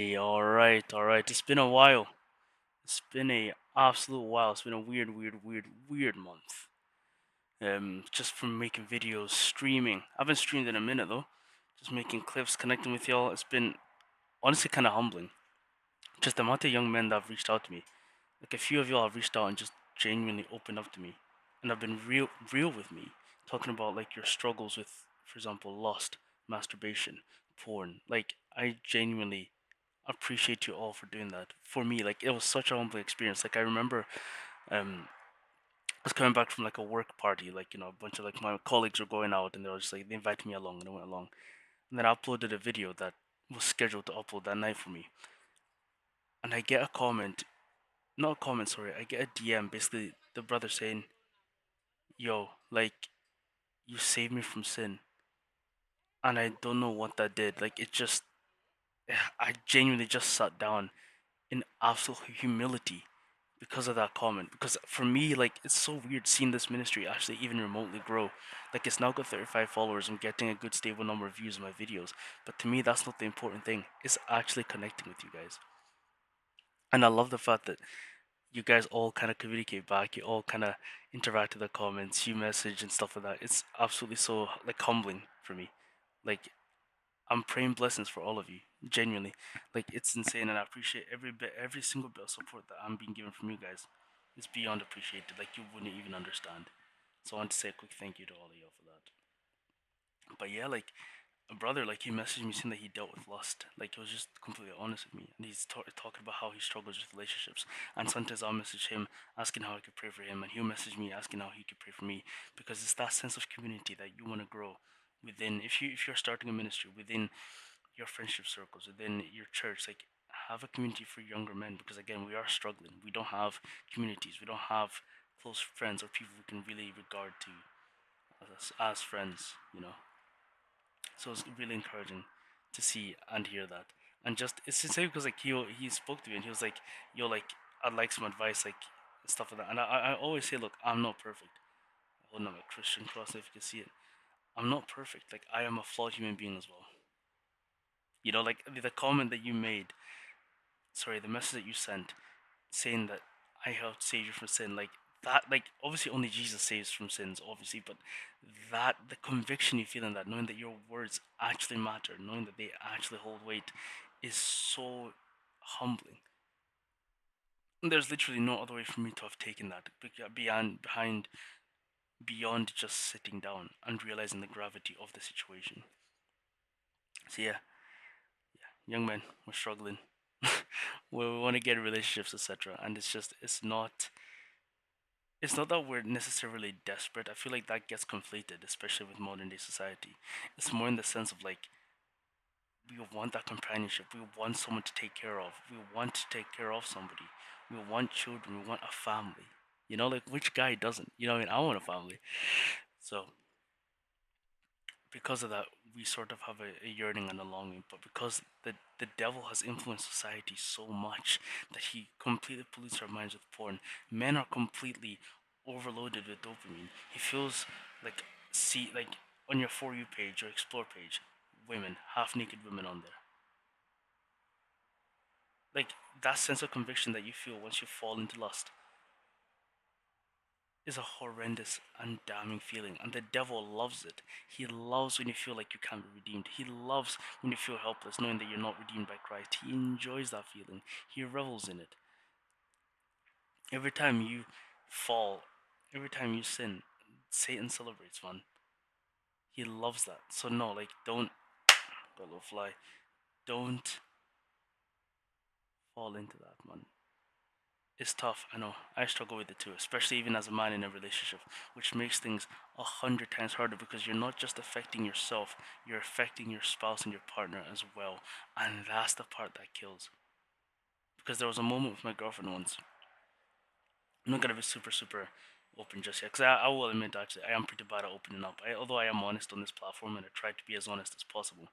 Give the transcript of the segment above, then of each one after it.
Hey, all right. It's been a while. It's been a absolute while. It's been a weird month. Just from making videos, streaming. I haven't streamed in a minute though. Just making clips, connecting with y'all. It's been honestly kind of humbling. Just the amount of young men that have reached out to me. Like a few of y'all have reached out and just genuinely opened up to me, and have been real with me, talking about like your struggles with, for example, lust, masturbation, porn. Like I genuinely appreciate you all for doing that. For me, like it was such a humbling experience. Like I remember, I was coming back from like a work party, like a bunch of like my colleagues were going out, and they were just like they invited me along, and I went along. And then I uploaded a video that was scheduled to upload that night for me, and I get a comment, not a comment, sorry, I get a DM, basically the brother saying, "Yo, like you saved me from sin," and I don't know what that did. Like it just, I genuinely just sat down in absolute humility because of that comment. Because for me, like, it's so weird seeing this ministry actually even remotely grow. Like, it's now got 35 followers. I'm getting a good stable number of views on my videos. But to me, that's not the important thing. It's actually connecting with you guys. And I love the fact that you guys all kind of communicate back. You all kind of interact with the comments, you message and stuff like that. It's absolutely so, like, humbling for me. Like, I'm praying blessings for all of you. Genuinely. Like it's insane and I appreciate every single bit of support that I'm being given from you guys. It's beyond appreciated. Like you wouldn't even understand. So I want to say a quick thank you to all of you for that. But yeah, like a brother, like he messaged me saying that he dealt with lust. Like he was just completely honest with me, and he's talking about how he struggles with relationships. And sometimes I'll message him asking how I could pray for him, and he'll message me asking how he could pray for me, because it's that sense of community that you want to grow within. If you're starting a ministry within your friendship circles, within your church, like have a community for younger men, because again we are struggling. We don't have communities. We don't have close friends or people we can really regard to as friends. So it's really encouraging to see and hear that. And just it's insane because like he spoke to me and he was like, "Yo, like I'd like some advice, like stuff like that." And I always say, "Look, I'm not perfect." Holding up my Christian cross, if you can see it, I'm not perfect. Like I am a flawed human being as well. Like the comment that you made, sorry, the message that you sent, saying that I helped save you from sin, like that, like obviously only Jesus saves from sins, obviously, but that the conviction you feel in that, knowing that your words actually matter, knowing that they actually hold weight, is so humbling. And there's literally no other way for me to have taken that beyond just sitting down and realizing the gravity of the situation. So yeah, young men, we're struggling. We want to get relationships, etc. And it's not that we're necessarily desperate. I feel like that gets conflated, especially with modern day society. It's more in the sense of like we want that companionship. We want someone to take care of. We want to take care of somebody. We want children. We want a family. Like which guy doesn't? What I mean, I want a family. So because of that, we sort of have a yearning and a longing. But because the devil has influenced society so much that he completely pollutes our minds with porn, men are completely overloaded with dopamine. He feels like see like on your For You page or Explore page, women, half naked women on there. Like that sense of conviction that you feel once you fall into lust is a horrendous and damning feeling, and the devil loves it. He loves when you feel like you can't be redeemed. He loves when you feel helpless, knowing that you're not redeemed by Christ. He enjoys that feeling. He revels in it. Every time you fall, every time you sin, Satan celebrates, man. He loves that. So no, like don't got a little fly. Don't fall into that, man. It's tough, I know. I struggle with it too, especially even as a man in a relationship, which makes things 100 times harder because you're not just affecting yourself, you're affecting your spouse and your partner as well. And that's the part that kills. Because there was a moment with my girlfriend once. I'm not gonna be super open just yet, because I will admit actually I am pretty bad at opening up. Although I am honest on this platform and I try to be as honest as possible,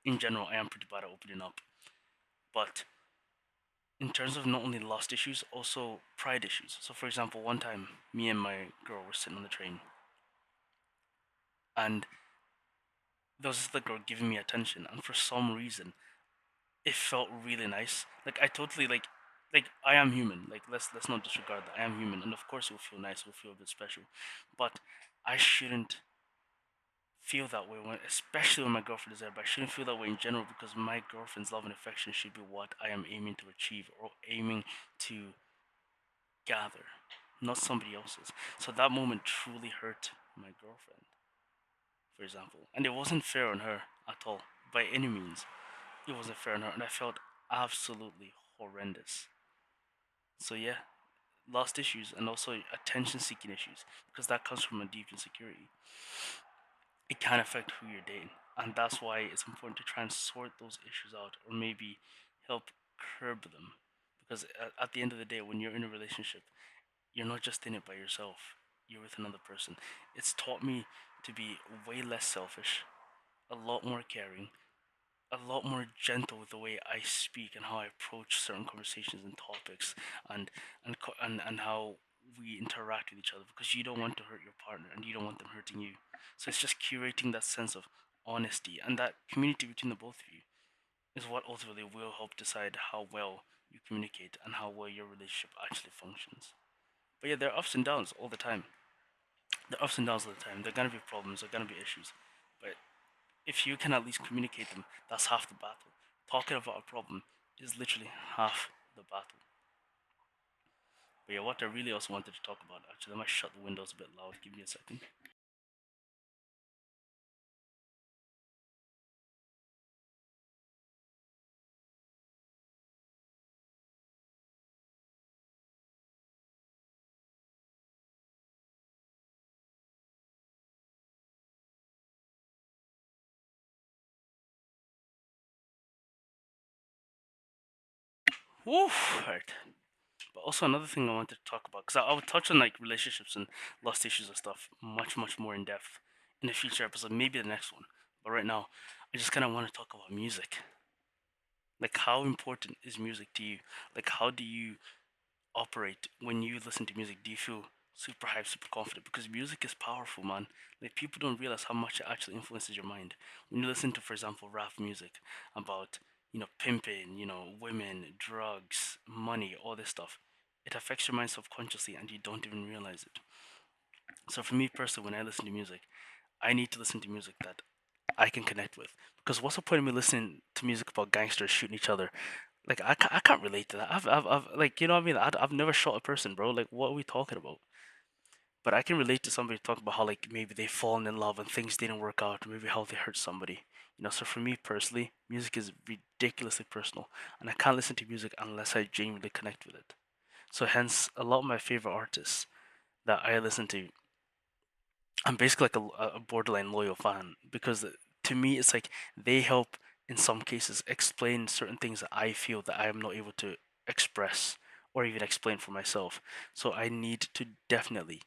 in general I am pretty bad at opening up. But in terms of not only lust issues, also pride issues. So, for example, one time, me and my girl were sitting on the train, and there was this other girl giving me attention, and for some reason, it felt really nice. Like I totally like I am human. Like let's not disregard that I am human, and of course it will feel nice, it will feel a bit special, but I shouldn't feel that way when, especially when my girlfriend is there. But I shouldn't feel that way in general because my girlfriend's love and affection should be what I am aiming to achieve or aiming to gather, not somebody else's. So that moment truly hurt my girlfriend, for example, and it wasn't fair on her at all by any means. It wasn't fair on her, and I felt absolutely horrendous. So yeah, lost issues and also attention-seeking issues because that comes from a deep insecurity. It can affect who you're dating, and that's why it's important to try and sort those issues out, or maybe help curb them. Because at the end of the day, when you're in a relationship, you're not just in it by yourself. You're with another person. It's taught me to be way less selfish, a lot more caring, a lot more gentle with the way I speak and how I approach certain conversations and topics, and and how we interact with each other because you don't want to hurt your partner and you don't want them hurting you. So it's just curating that sense of honesty and that community between the both of you is what ultimately will help decide how well you communicate and how well your relationship actually functions. But yeah, there are ups and downs all the time. There are ups and downs all the time. There are gonna be problems. There are gonna be issues. But if you can at least communicate them, that's half the battle. Talking about a problem is literally half the battle. But yeah, what I really also wanted to talk about, actually, I might shut the windows a bit loud. Give me a second. Woo! Right. But also another thing I wanted to talk about, because I would touch on like relationships and lost issues and stuff much more in depth in a future episode, maybe the next one. But right now, I just kind of want to talk about music. Like, how important is music to you? Like, how do you operate when you listen to music? Do you feel super hyped, super confident? Because music is powerful, man. Like people don't realize how much it actually influences your mind. When you listen to, for example, rap music about pimping, women, drugs, money, all this stuff, it affects your mind subconsciously, and you don't even realize it. So for me personally, when I listen to music, I need to listen to music that I can connect with. Because what's the point of me listening to music about gangsters shooting each other? Like I can't relate to that. I've like you know what I mean. I've never shot a person, bro. Like what are we talking about? But I can relate to somebody talking about how like maybe they've fallen in love and things didn't work out, or maybe how they hurt somebody. So for me personally, music is ridiculously personal, and I can't listen to music unless I genuinely connect with it. So hence, a lot of my favorite artists that I listen to, I'm basically like a borderline loyal fan because to me it's like they help in some cases explain certain things that I feel that I am not able to express or even explain for myself. So I need to definitely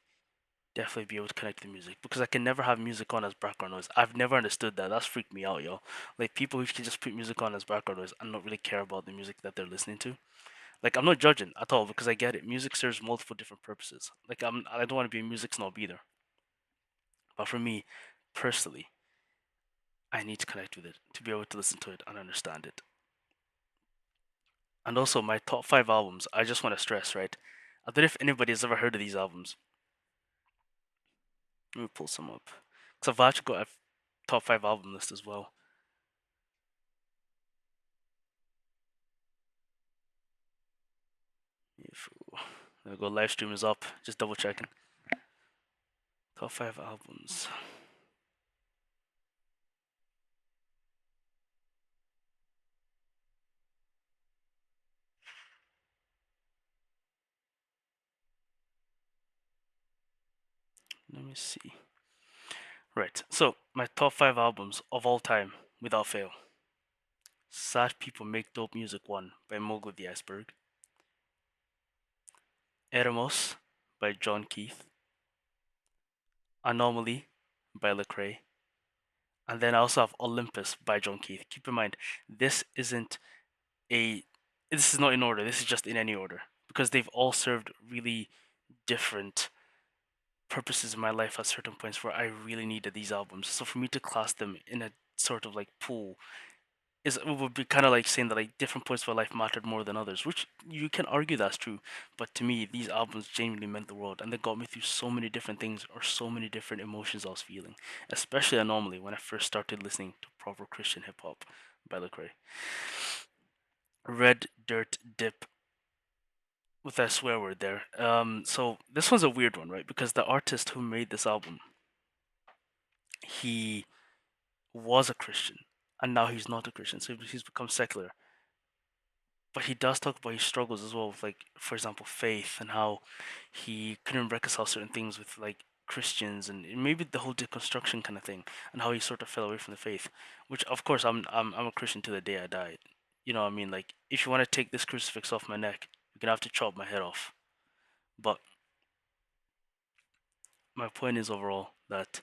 be able to connect to music because I can never have music on as background noise. I've never understood that. That's freaked me out, yo. Like people who can just put music on as background noise and not really care about the music that they're listening to. Like I'm not judging at all because I get it. Music serves multiple different purposes. Like I don't want to be a music snob either. But for me, personally, I need to connect with it to be able to listen to it and understand it. And also my top five albums, I just want to stress, right? I don't know if anybody has ever heard of these albums. Let me pull some up. Because I've actually got a top five album list as well. If there we go, live stream is up. Just double checking. Top five albums. Let me see. Right. So my top five albums of all time, without fail. Sad People Make Dope Music 1 by Mowgli the Iceberg. Eremos by John Keith. Anomaly by Lecrae. And then I also have Olympus by John Keith. Keep in mind, this isn't a this is not in order. This is just in any order because they've all served really different purposes in my life at certain points where I really needed these albums. So for me to class them in a sort of like pool is it would be kind of like saying that like different points of my life mattered more than others, which you can argue that's true. But to me, these albums genuinely meant the world, and they got me through so many different things or so many different emotions I was feeling. Especially anomaly when I first started listening to proper Christian hip hop by Lecrae. Red Dirt Dip with that swear word there. So this one's a weird one, right? Because the artist who made this album, he was a Christian, and now he's not a Christian, so he's become secular. But he does talk about his struggles as well, with like, for example, faith and how he couldn't reconcile certain things with like Christians and maybe the whole deconstruction kind of thing, and how he sort of fell away from the faith. Which, of course, I'm a Christian to the day I die. You know what I mean? Like, if you want to take this crucifix off my neck, you're gonna have to chop my head off. But my point is overall that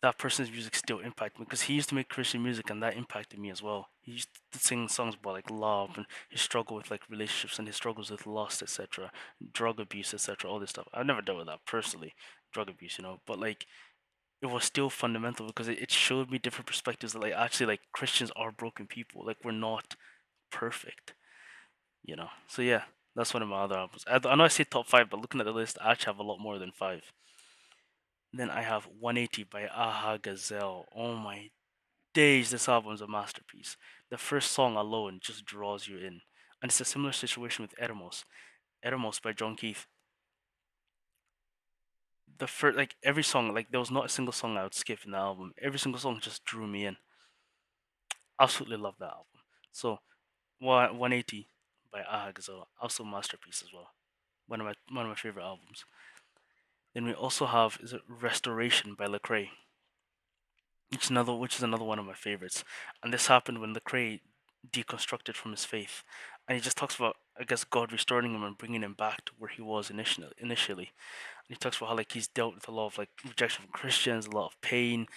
that person's music still impacted me because he used to make Christian music and that impacted me as well. He used to sing songs about like love and his struggle with like relationships and his struggles with lust, etc., drug abuse, etc., all this stuff. I've never dealt with that personally, drug abuse, but like it was still fundamental because it showed me different perspectives that like actually like Christians are broken people. Like we're not perfect. So yeah, that's one of my other albums. I know I say top five, but looking at the list, I actually have a lot more than five. Then I have 180 by Aha Gazelle. Oh my days, this album's a masterpiece. The first song alone just draws you in. And it's a similar situation with Eremos. Eremos by John Keith. The first, like every song, like there was not a single song I would skip in the album. Every single song just drew me in. Absolutely love that album. So, 180 by Aha Gazelle, also masterpiece as well. One of my favorite albums. Then we also have is it Restoration by Lecrae. Which is another one of my favorites. And this happened when Lecrae deconstructed from his faith, and he just talks about, I guess, God restoring him and bringing him back to where he was initially. And he talks about how like he's dealt with a lot of like rejection from Christians, a lot of pain,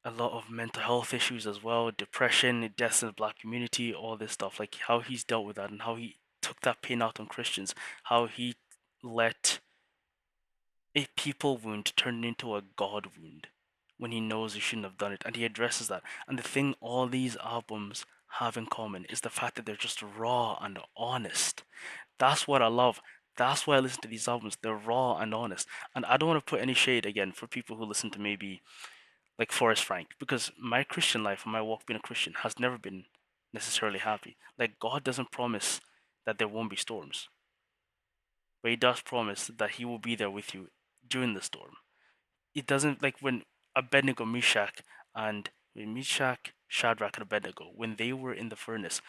a lot of mental health issues as well, depression, deaths in the black community, all this stuff. Like how he's dealt with that and how he took that pain out on Christians, how he let a people wound turned into a God wound when he knows he shouldn't have done it, and he addresses that. And the thing all these albums have in common is the fact that they're just raw and honest. That's what I love. That's why I listen to these albums. They're raw and honest. And I don't want to put any shade again for people who listen to maybe like Forrest Frank, because my Christian life and my walk being a Christian has never been necessarily happy. Like God doesn't promise that there won't be storms, but he does promise that he will be there with you during the storm. It doesn't like when Abednego, Meshach, Shadrach, and Abednego, when they were in the furnace,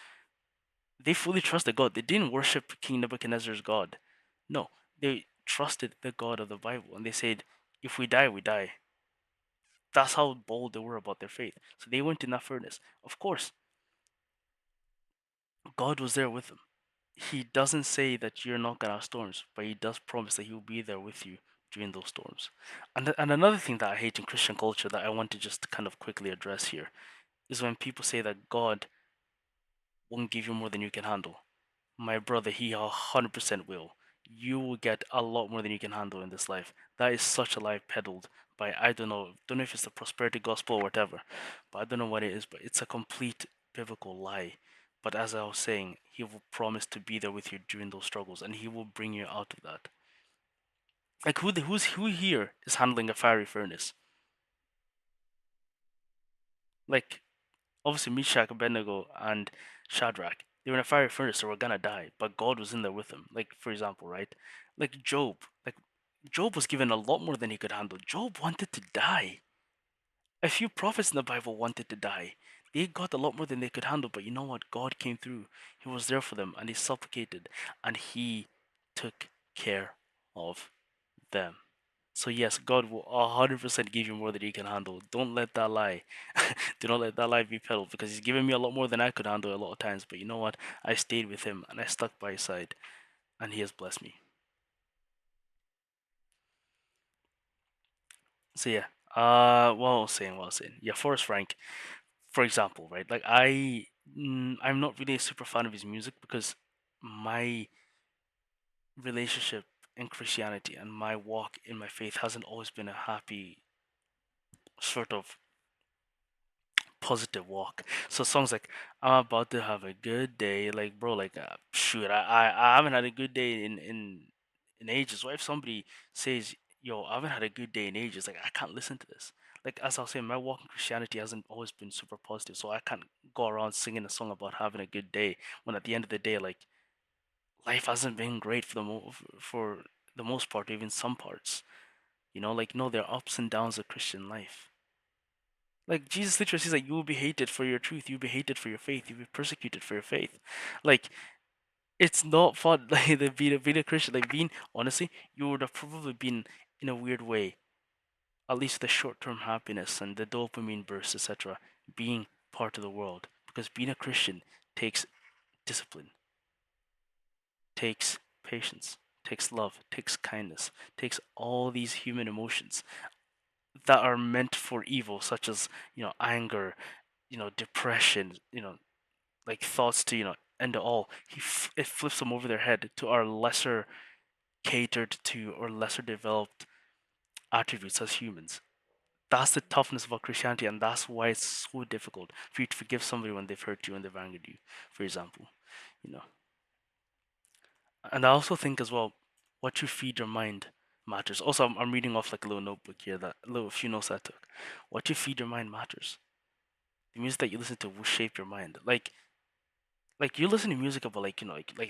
they fully trusted God. They didn't worship King Nebuchadnezzar's God. No, they trusted the God of the Bible, and they said, "If we die, we die." That's how bold they were about their faith. So they went in that furnace. Of course, God was there with them. He doesn't say that you're not gonna have storms, but he does promise that he will be there with you during those storms. And another thing that I hate in Christian culture that I want to just kind of quickly address here is when people say that God won't give you more than you can handle. My brother, he 100% will. You will get a lot more than you can handle in this life. That is such a lie peddled by, I don't know if it's the prosperity gospel or whatever, but I don't know what it is, but it's a complete biblical lie. But as I was saying, he will promise to be there with you during those struggles, and he will bring you out of that. Like who here is handling a fiery furnace? Like obviously Meshach, Abednego, and Shadrach, they were in a fiery furnace, so were gonna die, but God was in there with them. Like for example, right? Like Job was given a lot more than he could handle. Job wanted to die. A few prophets in the Bible wanted to die. They got a lot more than they could handle, but you know what? God came through. He was there for them, and he supplicated, and he took care of them. So yes, God will 100% give you more than you can handle. Don't let that lie. Do not let that lie be peddled because he's given me a lot more than I could handle a lot of times. But you know what? I stayed with him and I stuck by his side, and he has blessed me. So yeah. What I was saying. Yeah, Forrest Frank, for example, right? Like I'm not really a super fan of his music because my relationship in Christianity and my walk in my faith hasn't always been a happy sort of positive walk. So songs like "I'm about to have a good day," like bro, like shoot, I haven't had a good day in ages. What if somebody says, "Yo, I haven't had a good day in ages," like I can't listen to this. Like as I was saying, my walk in Christianity hasn't always been super positive, so I can't go around singing a song about having a good day when at the end of the day, like life hasn't been great for the most part, even some parts. Like no, there are ups and downs of Christian life. Like Jesus literally says like you will be hated for your truth, you'll be hated for your faith, you'll be persecuted for your faith. Like it's not fun like the being a Christian, like being honestly, you would have probably been in a weird way, at least the short term happiness and the dopamine bursts, etc., being part of the world. Because being a Christian takes discipline, takes patience, takes love, takes kindness, takes all these human emotions that are meant for evil, such as, anger, depression, like thoughts to, end it all. It flips them over their head to our lesser catered to or lesser developed attributes as humans. That's the toughness about Christianity, and that's why it's so difficult for you to forgive somebody when they've hurt you and they've angered you, for example. You know, and I also think as well, what you feed your mind matters. Also, I'm reading off like a little notebook here, that a little few notes I took. What you feed your mind matters. The music that you listen to will shape your mind. Like you listen to music about like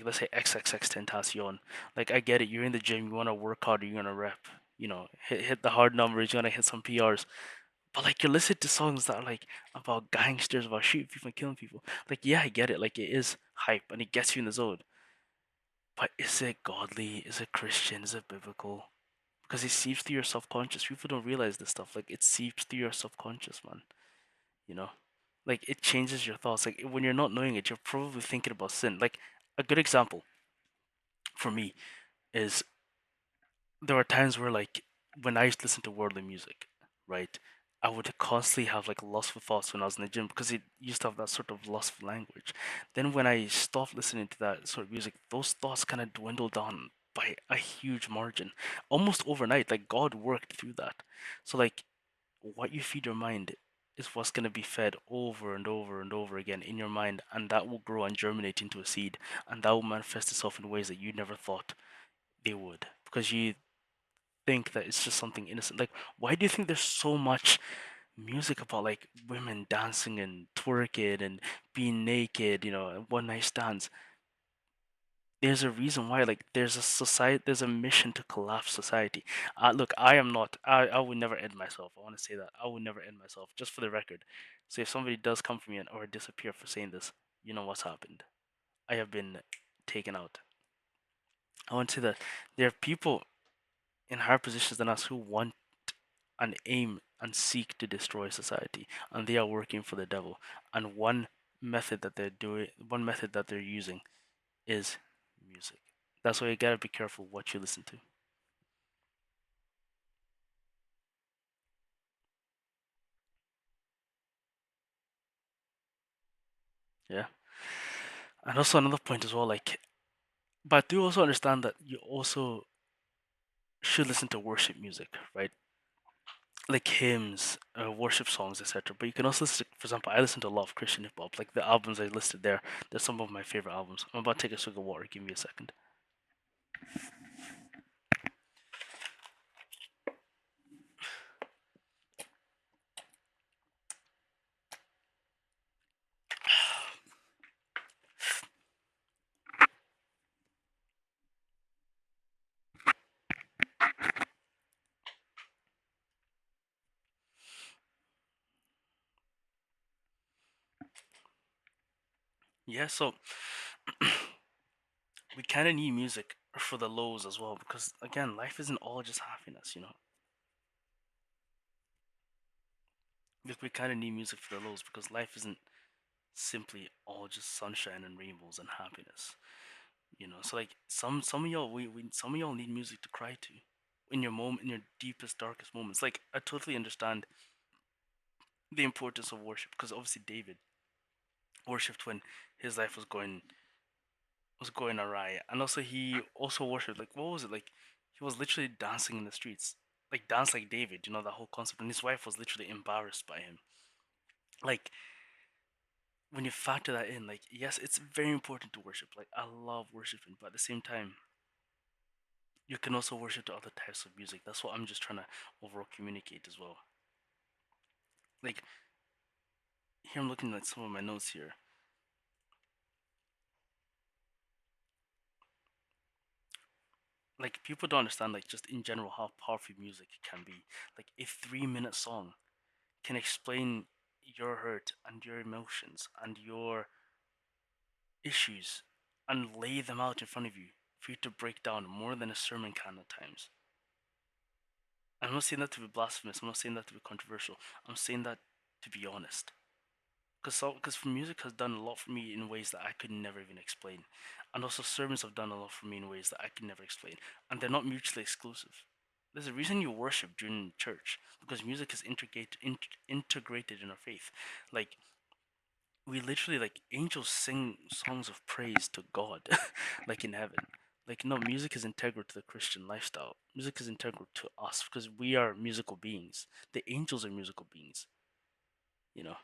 let's say XXX Tentacion. Like I get it, you're in the gym, you wanna work hard, you're gonna rep, hit the hard numbers, you're gonna hit some PRs. But like you're listening to songs that are like about gangsters, about shooting people and killing people. Like yeah, I get it. Like it is hype and it gets you in the zone. But is it godly? Is it Christian? Is it biblical? Because it seeps through your subconscious. People don't realize this stuff. Like it seeps through your subconscious, man. You know, like it changes your thoughts. Like when you're not knowing it, you're probably thinking about sin. Like a good example for me is there were times where like when I used to listen to worldly music, right? I would constantly have like lustful thoughts when I was in the gym because it used to have that sort of lustful language. Then when I stopped listening to that sort of music, those thoughts kind of dwindled down by a huge margin, almost overnight. Like God worked through that. So like what you feed your mind is what's going to be fed over and over and over again in your mind, and that will grow and germinate into a seed, and that will manifest itself in ways that you never thought they would because you think that it's just something innocent. Like, why do you think there's so much music about like women dancing and twerking and being naked, and one night stands? There's a reason why. Like, there's a society, there's a mission to collapse society. Look, I am not. I would never end myself. I want to say that I would never end myself, just for the record. So if somebody does come for me or disappear for saying this, you know what's happened. I have been taken out. I want to say that there are people in higher positions than us who want and aim and seek to destroy society, and they are working for the devil. And one method that they're using is music. That's why you gotta be careful what you listen to. Yeah. And also another point as well, like, but do also understand that you also should listen to worship music, right? Like hymns, worship songs, etc. But you can also listen, for example, I listen to a lot of Christian hip hop. Like the albums I listed there, they're some of my favorite albums. I'm about to take a swig of water. Give me a second. Yeah, so we kind of need music for the lows as well because again, life isn't all just happiness. We kind of need music for the lows because life isn't simply all just sunshine and rainbows and happiness. So like some of y'all some of y'all need music to cry to in your deepest darkest moments. Like I totally understand the importance of worship because obviously David worshipped when his life was going awry, and also he also worshipped, like, what was it like? He was literally dancing in the streets, like dance like David. That whole concept, and his wife was literally embarrassed by him. Like when you factor that in, like, yes, it's very important to worship. Like, I love worshiping, but at the same time, you can also worship to other types of music. That's what I'm just trying to overall communicate as well. Like, here I'm looking at some of my notes here. Like, people don't understand, like, just in general, how powerful music can be. Like, a 3 minute song can explain your hurt and your emotions and your issues and lay them out in front of you for you to break down more than a sermon can at times. I'm not saying that to be blasphemous. I'm not saying that to be controversial. I'm saying that to be honest. Because music has done a lot for me in ways that I could never even explain, and also sermons have done a lot for me in ways that I could never explain, and they're not mutually exclusive. There's a reason you worship during church because music is integrated in our faith. Like, we literally, like, angels sing songs of praise to God, like in heaven. Like, no, music is integral to the Christian lifestyle. Music is integral to us because we are musical beings. The angels are musical beings, you know.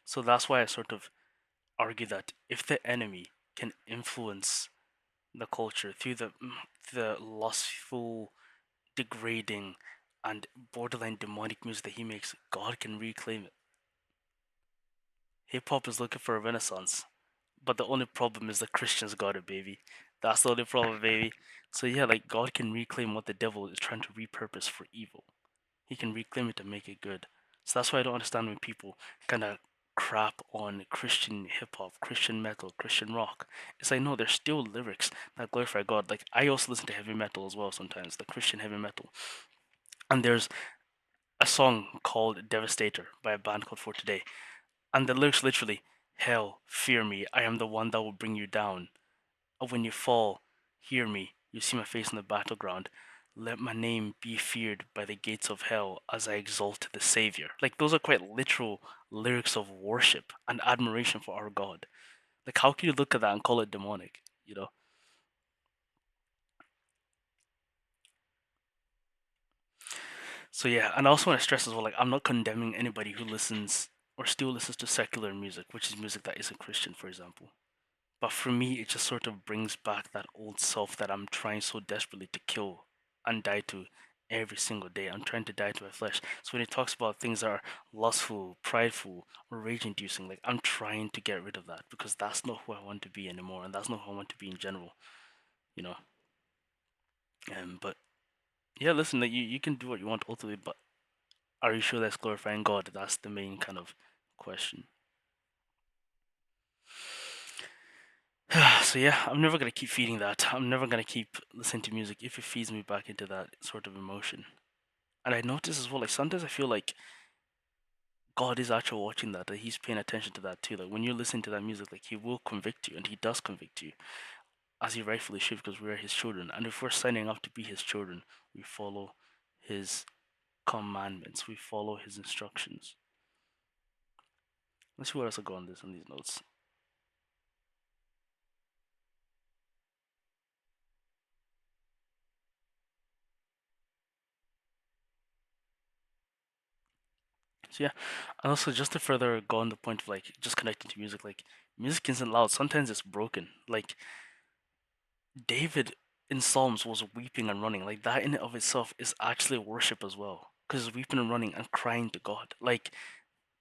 So that's why I sort of argue that if the enemy can influence the culture through the lustful, degrading, and borderline demonic music that he makes, God can reclaim it. Hip hop is looking for a renaissance, but the only problem is the Christians got it, baby. That's the only problem, baby. So yeah, like, God can reclaim what the devil is trying to repurpose for evil. He can reclaim it to make it good. So that's why I don't understand when people kind of crap on Christian hip hop, Christian metal, Christian rock. It's like, no, there's still lyrics that glorify God. Like, I also listen to heavy metal as well sometimes, the Christian heavy metal. And there's a song called Devastator by a band called For Today. And the lyrics literally, hell, fear me, I am the one that will bring you down. When you fall, hear me, you see my face on the battleground. Let my name be feared by the gates of hell as I exalt the Savior. Like, those are quite literal lyrics of worship and admiration for our God. Like, how can you look at that and call it demonic? You know? So yeah, and I also want to stress as well, like, I'm not condemning anybody who listens or still listens to secular music, which is music that isn't Christian, for example. But for me, it just sort of brings back that old self that I'm trying so desperately to kill and die to every single day. I'm trying to die to my flesh. So when it talks about things that are lustful, prideful, or rage inducing, like, I'm trying to get rid of that because that's not who I want to be anymore, and that's not who I want to be in general, you know. But yeah, listen, like, you can do what you want ultimately, but are you sure that's glorifying God? That's the main kind of question. So yeah, I'm never gonna keep feeding that. I'm never gonna keep listening to music if it feeds me back into that sort of emotion. And I notice as well, like, sometimes I feel like God is actually watching that He's paying attention to that too. Like, when you're listening to that music, like, He will convict you, and He does convict you, as He rightfully should, because we are His children. And if we're signing up to be His children, we follow His commandments, we follow His instructions. Let's see what else I got on this on these notes. So yeah, and also just to further go on the point of, like, just connecting to music, like, music isn't loud. Sometimes it's broken. Like, David in Psalms was weeping and running. Like, that in and of itself is actually worship as well, because weeping and running and crying to God. Like,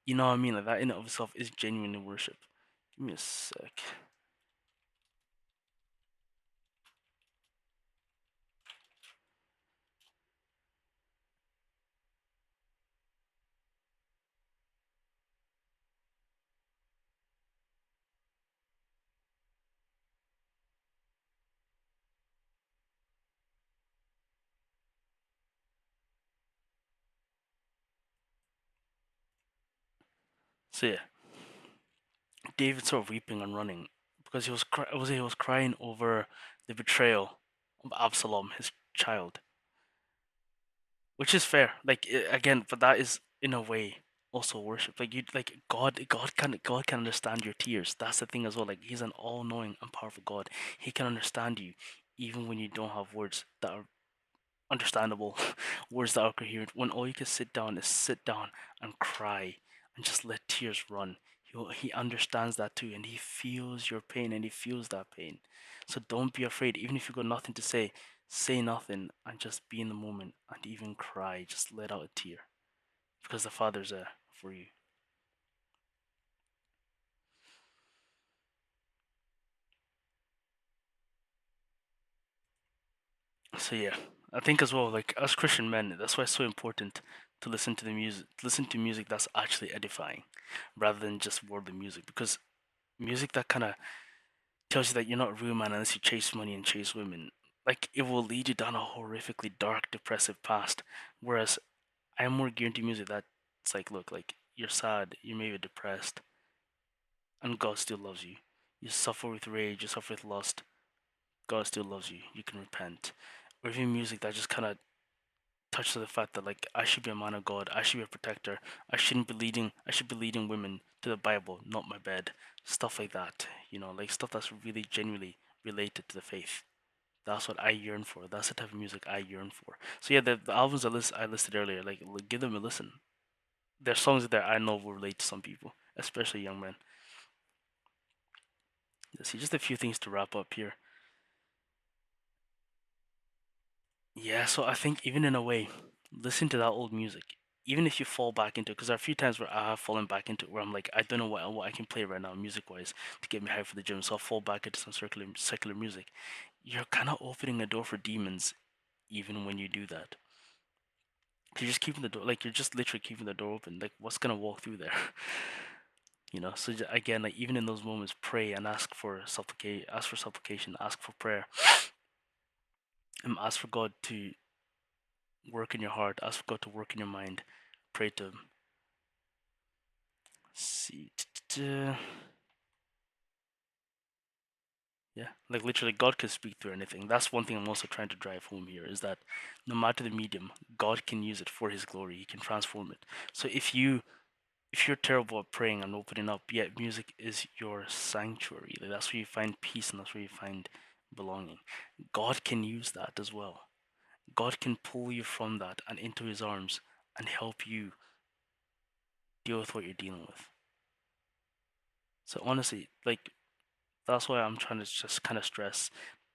you know what I mean? Like, that in and of itself is genuinely worship. Give me a sec. So yeah, David sort of weeping and running because he was crying over the betrayal of Absalom, his child. Which is fair. Like, again, but that is in a way also worship. Like, you, like, God can understand your tears. That's the thing as well. Like, He's an all-knowing and powerful God. He can understand you even when you don't have words that are understandable, words that are coherent. When all you can sit down is sit down and cry and just let tears run. He understands that too, and he feels your pain, and he feels that pain. So don't be afraid. Even if you got nothing to say nothing and just be in the moment and even cry. Just let out a tear because the Father's there for you. So yeah, I think as well, like as Christian men, that's why it's so important to listen to the music, listen to music that's actually edifying, rather than just worldly music. Because music that kind of tells you that you're not a real man unless you chase money and chase women, like it will lead you down a horrifically dark, depressive past. Whereas I'm more geared to music that's like, look, like you're sad, you may be depressed, and God still loves you. You suffer with rage, you suffer with lust, God still loves you. You can repent. Or even music that just kind of touch to the fact that like I should be a man of God, I should be a protector, I should be leading women to the Bible, not my bed. Stuff like that. Like stuff that's really genuinely related to the faith. That's what I yearn for. That's the type of music I yearn for. So yeah, the albums I listed earlier, like give them a listen. There's songs there I know will relate to some people, especially young men. Let's see, just a few things to wrap up here. Yeah, so I think even in a way, listen to that old music. Even if you fall back into it, because there are a few times where I have fallen back into it where I'm like, I don't know what I can play right now, music wise, to get me hyped for the gym. So I'll fall back into some secular music. You're kind of opening a door for demons even when you do that. You're just keeping the door, like, you're just literally keeping the door open. Like, what's gonna walk through there? So again, like, even in those moments, pray and ask for supplication, ask for prayer, and ask for God to work in your heart, ask for God to work in your mind, pray to Him. See, yeah, like literally, God can speak through anything. That's one thing I'm also trying to drive home here is that no matter the medium, God can use it for His glory. He can transform it. So if you're terrible at praying and opening up, yet music is your sanctuary. Like, that's where you find peace and that's where you find belonging. God can use that as well. God can pull you from that and into His arms and help you deal with what you're dealing with. So honestly, like that's why I'm trying to just kind of stress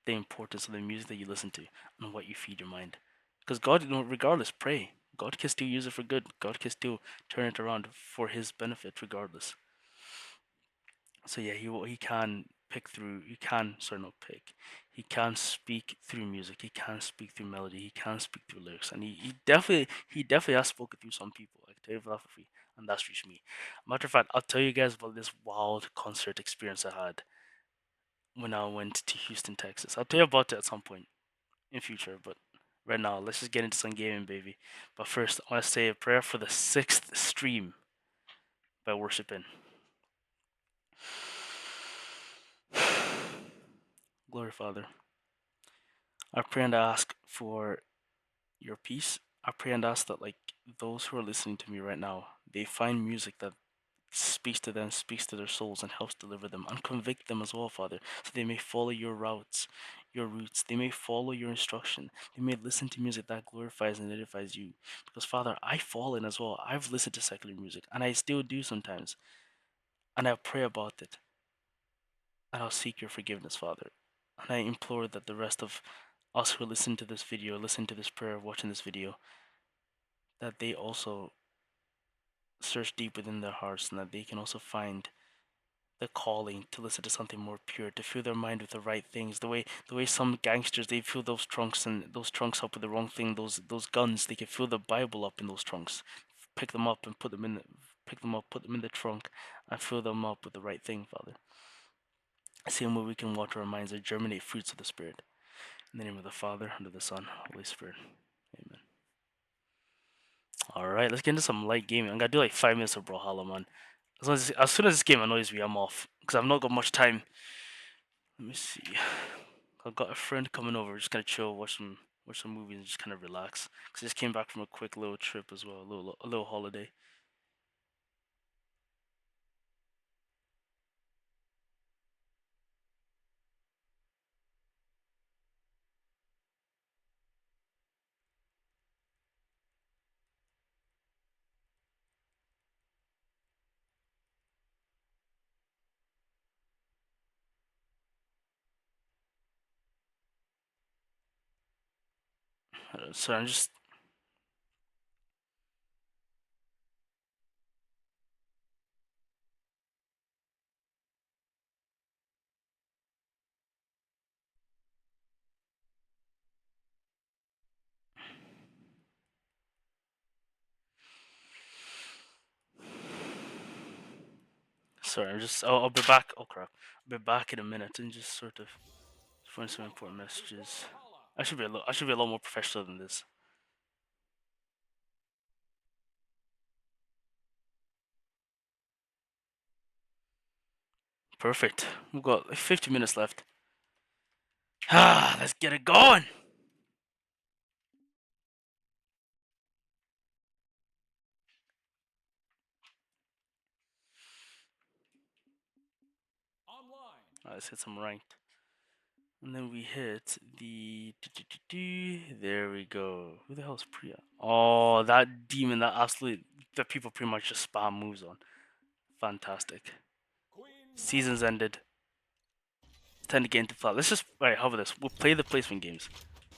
the importance of the music that you listen to and what you feed your mind. Because God, regardless, pray. God can still use it for good. God can still turn it around for His benefit, regardless. So yeah, he can pick through. He can, sorry, not pick. He can speak through music. He can speak through melody. He can speak through lyrics, and he definitely has spoken through some people. I can tell you for that for free, and that's reached me. Matter of fact, I'll tell you guys about this wild concert experience I had when I went to Houston, Texas. I'll tell you about it at some point in future, but right now, let's just get into some gaming, baby. But first, I want to say a prayer for the sixth stream by worshiping. Glory, Father. I pray and ask for your peace. I pray and ask that, like, those who are listening to me right now, they find music that speaks to them, speaks to their souls, and helps deliver them and convict them as well, Father, so they may follow your routes, your routes. They may follow your instruction. They may listen to music that glorifies and edifies you. Because, Father, I've fallen as well. I've listened to secular music, and I still do sometimes. And I pray about it, and I'll seek your forgiveness, Father. And I implore that the rest of us who listen to this video, listen to this prayer, watching this video, that they also search deep within their hearts and that they can also find the calling to listen to something more pure, to fill their mind with the right things. The way some gangsters, they fill those trunks up with the wrong thing. Those guns, they can fill the Bible up in those trunks, pick them up and pick them up, put them in the trunk, and fill them up with the right thing, Father. Same way we can water our minds and germinate fruits of the Spirit. In the name of the Father, and of the Son, Holy Spirit. Amen. Alright, let's get into some light gaming. I'm gonna do like 5 minutes of Brawlhalla, man. As soon as this game annoys me, I'm off. Because I've not got much time. Let me see. I've got a friend coming over. We're just gonna chill, watch some movies, and just kind of relax. Because I just came back from a quick little trip as well, a little holiday. So I'm just. Sorry, I'm just. I'll be back. Oh crap! I'll be back in a minute and just sort of find some important messages. I should be a lot more professional than this. Perfect. We've got like 50 minutes left. Ah, let's get it going. Let's hit some ranked. And then we hit the. There we go. Who the hell is Priya? Oh, that demon, that people pretty much just spam moves on. Fantastic. Season's ended. Time to get into flat. Let's just. Alright, how about this? We'll play the placement games.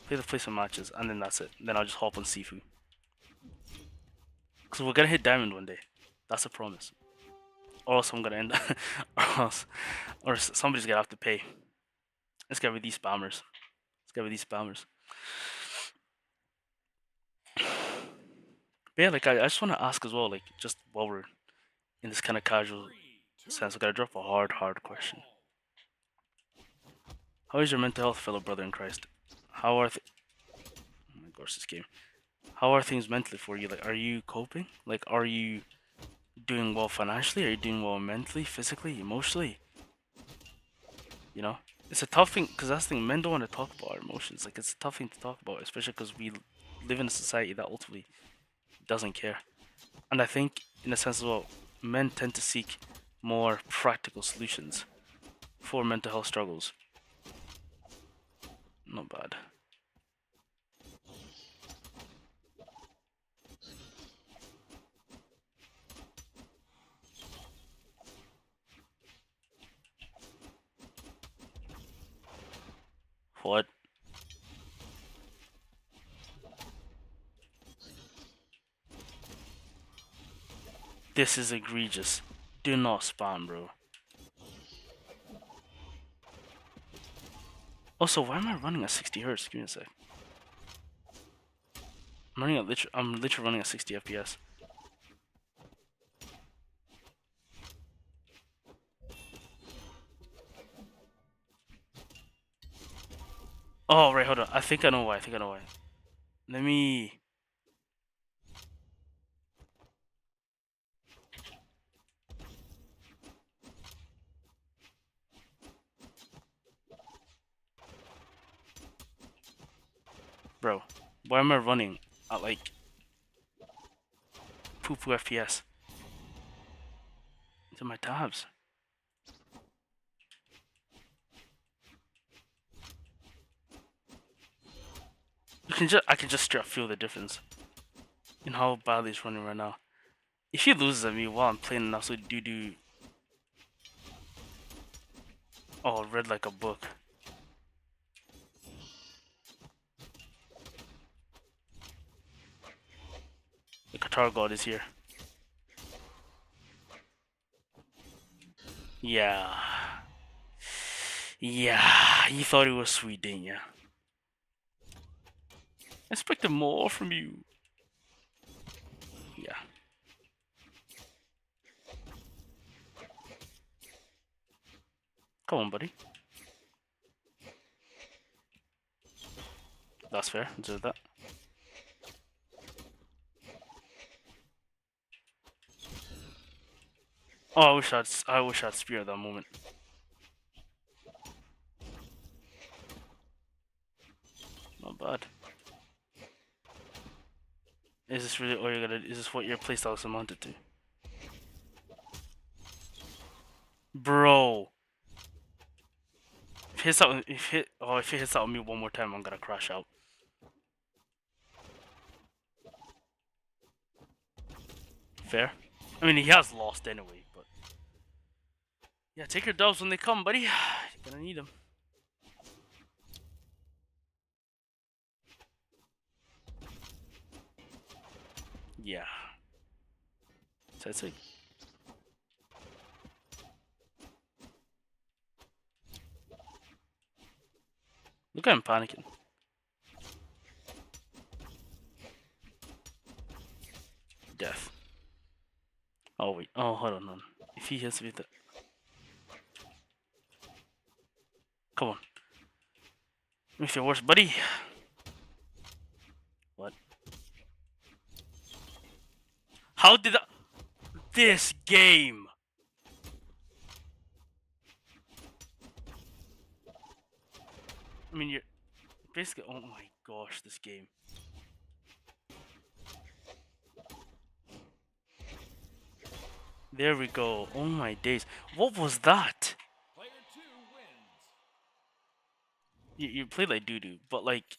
Play the placement matches, and then that's it. Then I'll just hop on Sifu. Because we're gonna hit diamond one day. That's a promise. Or else I'm gonna end. or somebody's gonna have to pay. Let's get with these spammers. Let's get with these spammers. But yeah, like I just want to ask as well, like just while we're in this kind of casual sense, I gotta drop a hard question. How is your mental health, fellow brother in Christ? How are oh my gosh, this game. How are things mentally for you? Like, are you coping? Like, are you doing well financially? Are you doing well mentally, physically, emotionally? You know, it's a tough thing because that's the thing. Men don't want to talk about our emotions. Like, it's a tough thing to talk about, especially because we live in a society that ultimately doesn't care. And I think, in a sense as well, men tend to seek more practical solutions for mental health struggles. Not bad. What? This is egregious. Do not spam, bro. Also, why am I running at 60 hertz? Give me a sec. I'm literally running at 60 FPS. Oh, right, hold on. I think I know why. Let me. Bro, why am I running at like poo poo FPS? Into my tabs. I can just straight up feel the difference in how badly it's running right now. If he loses at me while I'm playing an absolute doo doo. Oh, read like a book. The Qatar God is here. Yeah. Yeah, you thought it was sweet, didn't ya? I expected more from you. Yeah. Come on, buddy. That's fair. Deserve that. Oh, I wish I'd spear at that moment. Not bad. Is this really all you're gonna? Is this what your playstyle is amounted to, bro? If it hits out on me one more time, I'm gonna crash out. Fair. I mean, he has lost anyway, but yeah, take your dubs when they come, buddy. You're gonna need them. Yeah. So it's like, look at him panicking. Death. Oh wait. Oh, hold on. If he hits me with it, come on. Make it worse, buddy. What? How did that? This game. I mean, you're basically. Oh my gosh, this game. There we go. Oh my days. What was that? Player 2 wins. You played like doo doo, but like,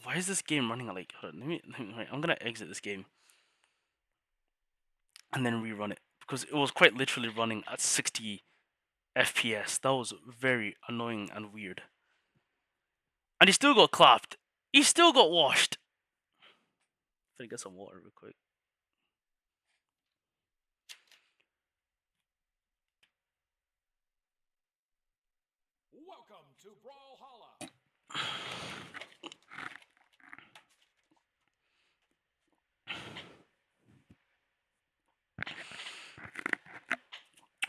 why is this game running at like? Hold on, wait, I'm gonna exit this game and then rerun it because it was quite literally running at 60 FPS. That was very annoying and weird. And he still got clapped. He still got washed. Let me get some water real quick. Welcome to Brawlhalla.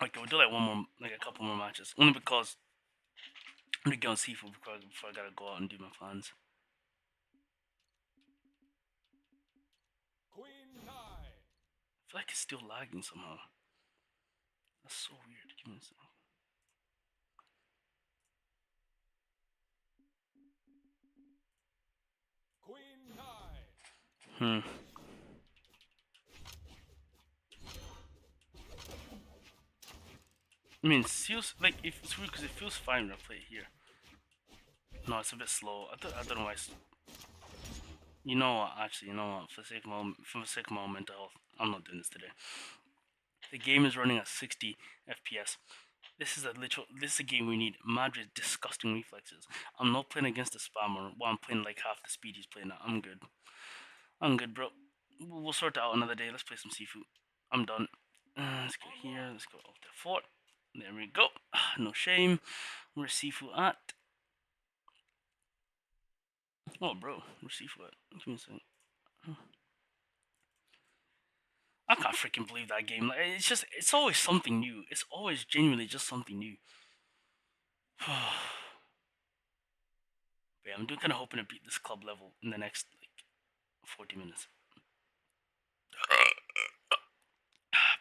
Okay, we'll do like one more, like a couple more matches. Only because I'm gonna get on seafood before I gotta go out and do my plans. Queen Nai. I feel like it's still lagging somehow. That's so weird. Give me a second. Queen Nai. Hmm. I mean, it feels like it's weird because it feels fine when I play it here. No, it's a bit slow. I don't know why. You know what? Actually, you know what? For the sake of my own mental health, I'm not doing this today. The game is running at 60 FPS. This is a game we need Madrid's disgusting reflexes. I'm not playing against a spammer. Well, I'm playing like half the speed he's playing at. I'm good. I'm good, bro. We'll sort it out another day. Let's play some seafood. I'm done. Let's go here. Let's go off the fort. There we go. No shame. Where's seafood at? Oh, bro. Where's seafood at? Give me a second. I can't freaking believe that game. Like, it's always something new. It's always genuinely just something new. Yeah, I'm kind of hoping to beat this club level in the next like 40 minutes.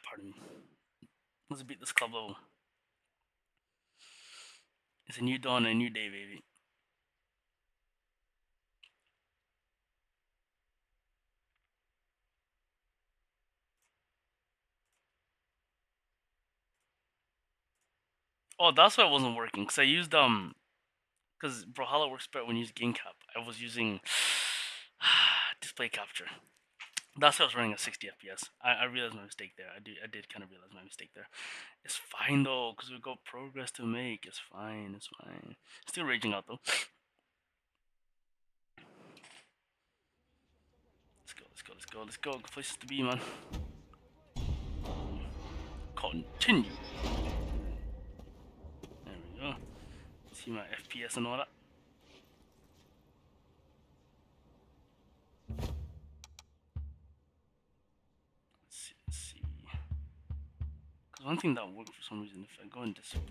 Pardon me. Let's beat this club level. It's a new dawn, a new day, baby. Oh, that's why it wasn't working. Cause I used because Brawlhalla works better when you use game cap. I was using display capture. That's why I was running at 60 FPS. I realized my mistake there. I did kind of realize my mistake there. It's fine though, because we've got progress to make. It's fine. It's fine. Still raging out though. Let's go. Good places to be, man. Continue. There we go. See my FPS and all that. Let's see. Because one thing that worked for some reason, if I go in display.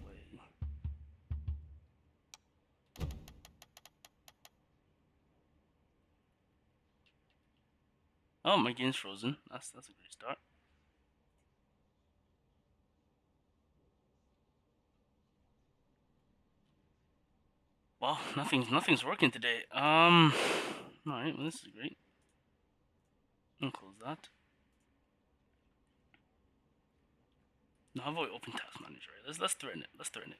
Oh, my game's frozen. That's a great start. Well, nothing's working today. Alright, well, this is great. I'll close that. Now how about we open Task Manager? Right? Let's threaten it. Let's threaten it.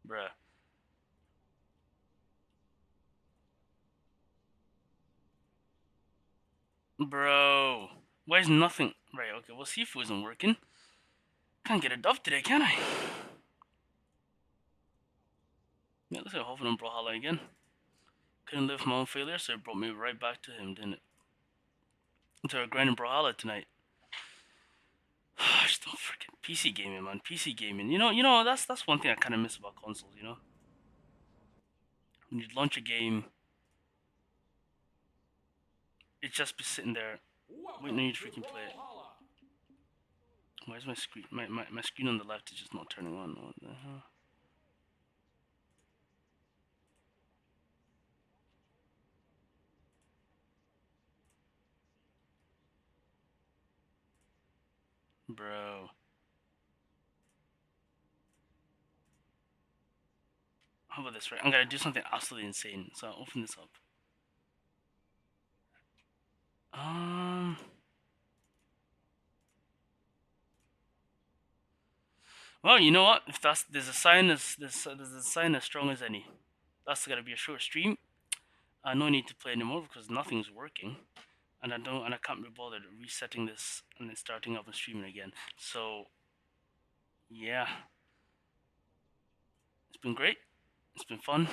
Bruh. Bro, why is nothing? Right, okay, well, Sifu isn't working. Can't get a dove today, can I? Yeah, looks like Hoffman and Brawlhalla again. Couldn't live from my own failure, so it brought me right back to him, didn't it? Into our grinding Brawlhalla tonight. Just don't freaking PC gaming, man. PC gaming. That's one thing I kind of miss about consoles. When you launch a game, it just be sitting there waiting Welcome on you to to freaking play it. Brawlhalla. Why is my screen, my screen on the left is just not turning on? What the hell? Bro. How about this, right? I'm gonna do something absolutely insane. So I'll open this up. Um. Well, you know what? If there's a sign there's a sign as strong as any. That's gotta be a short stream. No need to play anymore because nothing's working, and I can't be bothered resetting this and then starting up and streaming again. So yeah, it's been great. It's been fun.